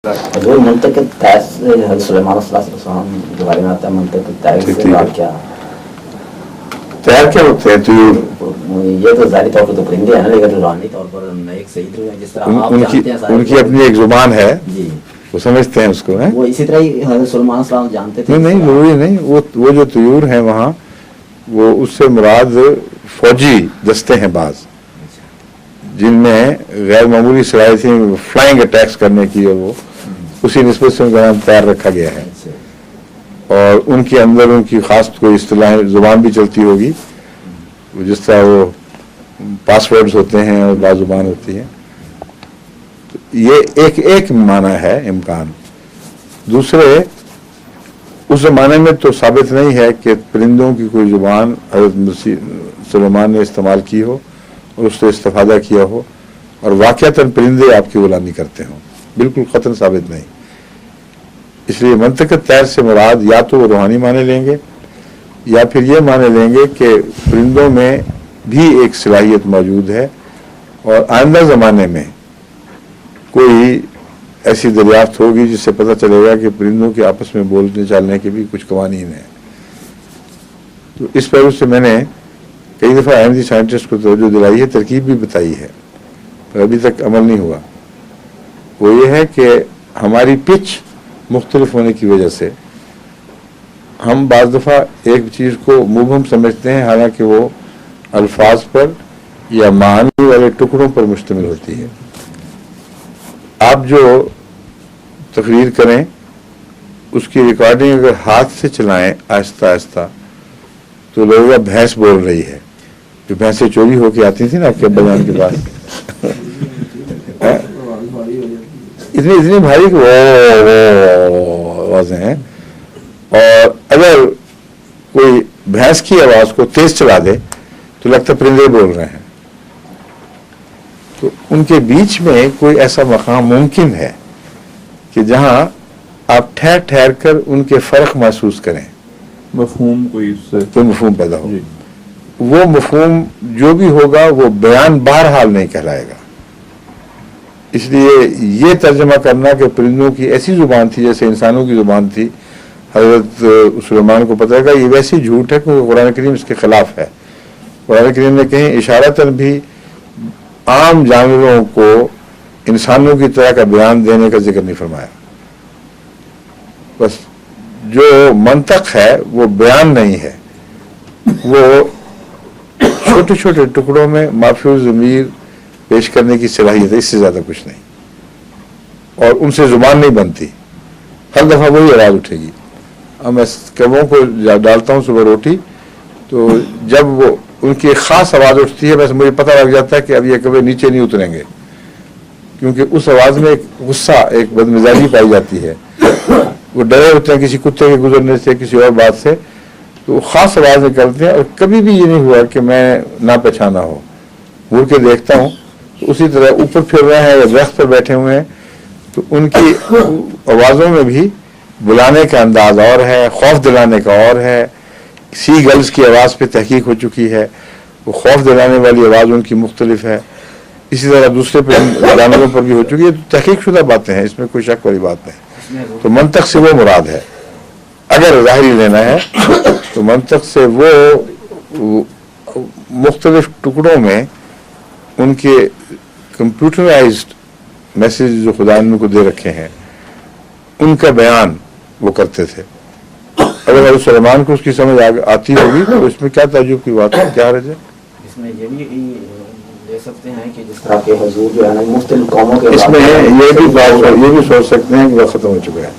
حضور منطق التعس حضرت سلیمان صلی اللہ علیہ وسلم کے بارے میں آتا ہے، منطق التعس سے مراد کیا؟ تیر کیا ہوتے ہیں؟ یہ تو ظاہری طور پر تو پرندے ہیں نا، لیکن روحانی طور پر ایک سعید روح ہے، جس طرح آپ جانتے ہیں ان کی اپنی ایک زبان ہے جی، وہ سمجھتے ہیں اس کو. وہ اسی طرح ہی حضرت سلیمان صلی اللہ علیہ وسلم جانتے تھے. نہیں ضروری نہیں، وہ جو طیور ہیں وہاں، وہ اس سے مراد فوجی دستے ہیں بعض جن میں غیر معمولی صلاحیتیں فلائنگ اٹیکس کرنے کی، اور وہ اسی نسبت سے ان کا نام تیار رکھا گیا ہے. اور ان کے اندر ان کی خاص کوئی اصطلاح زبان بھی چلتی ہوگی، جس طرح وہ پاس ورڈز ہوتے ہیں اور لازبان ہوتی ہیں. یہ ایک معنی ہے امکان. دوسرے، اس زمانے میں تو ثابت نہیں ہے کہ پرندوں کی کوئی زبان حضرت سلیمان نے استعمال کی ہو اور اس سے استفادہ کیا ہو اور واقعتاً پرندے آپ کی غلامی کرتے ہوں، بالکل قطعاً ثابت نہیں. اس لیے منطق الطیر سے مراد یا تو وہ روحانی معنی لیں گے یا پھر یہ معنی لیں گے کہ پرندوں میں بھی ایک صلاحیت موجود ہے، اور آئندہ زمانے میں کوئی ایسی دریافت ہوگی جس سے پتہ چلے گا کہ پرندوں کے آپس میں بولنے چالنے کے بھی کچھ قوانین ہیں. تو اس پہلو سے میں نے کئی دفعہ احمدی سائنٹسٹ کو توجہ دلائی ہے، ترکیب بھی بتائی ہے، پر ابھی تک عمل نہیں ہوا. وہ یہ ہے کہ ہماری پچ مختلف ہونے کی وجہ سے ہم بعض دفعہ ایک چیز کو مبہم سمجھتے ہیں، حالانکہ وہ الفاظ پر یا معنی والے ٹکڑوں پر مشتمل ہوتی ہے. آپ جو تقریر کریں اس کی ریکارڈنگ اگر ہاتھ سے چلائیں آہستہ آہستہ تو لوگوں کا بھینس بول رہی ہے، جو بھینسیں چوری ہو کے آتی تھی نا آپ کے ابا جان کے پاس، اتنی بھاری کہ آوازیں ہیں. اور اگر کوئی بھینس کی آواز کو تیز چلا دے تو لگتا پرندے بول رہے ہیں. تو ان کے بیچ میں کوئی ایسا مقام ممکن ہے کہ جہاں آپ ٹھہر ٹھہر کر ان کے فرق محسوس کریں، مفہوم کوئی مفہوم پیدا ہو. وہ مفہوم جو بھی ہوگا وہ بیان بہرحال نہیں کہلائے گا. اس لیے یہ ترجمہ کرنا کہ پرندوں کی ایسی زبان تھی جیسے انسانوں کی زبان تھی، حضرت سلیمان کو پتہ ہے، یہ ویسی جھوٹ ہے کیونکہ قرآن کریم اس کے خلاف ہے. قرآن کریم نے کہیں اشارتاً بھی عام جانوروں کو انسانوں کی طرح کا بیان دینے کا ذکر نہیں فرمایا. بس جو منطق ہے وہ بیان نہیں ہے، وہ چھوٹے چھوٹے ٹکڑوں میں مافی ضمیر پیش کرنے کی صلاحیت ہے، اس سے زیادہ کچھ نہیں. اور ان سے زبان نہیں بنتی، ہر دفعہ وہی آواز اٹھے گی. اب میں کبوں کو ڈالتا ہوں صبح روٹی، تو جب وہ ان کی ایک خاص آواز اٹھتی ہے، بس مجھے پتہ لگ جاتا ہے کہ اب یہ کبھی نیچے نہیں اتریں گے، کیونکہ اس آواز میں ایک غصہ، ایک بدمزاجی پائی جاتی ہے. وہ ڈرے ہوتے ہیں کسی کتے کے گزرنے سے، کسی اور بات سے، تو خاص آواز نکلتے ہیں. اور کبھی بھی یہ نہیں ہوا کہ میں نہ پہچانا ہو. مڑ کے دیکھتا ہوں تو اسی طرح اوپر پھر رہے ہیں یا درخت پر بیٹھے ہوئے ہیں، تو ان کی آوازوں میں بھی بلانے کا انداز اور ہے، خوف دلانے کا اور ہے. سی گلز کی آواز پہ تحقیق ہو چکی ہے، وہ خوف دلانے والی آواز ان کی مختلف ہے. اسی طرح دوسرے جانوروں پر بھی ہو چکی ہے. تحقیق شدہ باتیں ہیں، اس میں کوئی شک والی بات نہیں. تو منطق سے وہ مراد ہے. اگر ظاہری لینا ہے تو منطق سے وہ مختلف ٹکڑوں میں ان کے کمپیوٹرائزڈ میسیج جو خدا نے ان کو دے رکھے ہیں ان کا بیان وہ کرتے تھے. اگر حضرت سلیمان کو اس کی سمجھ آتی ہوگی تو اس میں کیا تعجب کی بات ہے، کیا حرج ہے؟ اس میں یہ بھی لے سکتے ہیں کہ جس طرح کے حضور جو ہے نا مختلف قوموں کے، اس میں یہ بھی سوچ سکتے ہیں کہ وہ ختم ہو چکا ہے.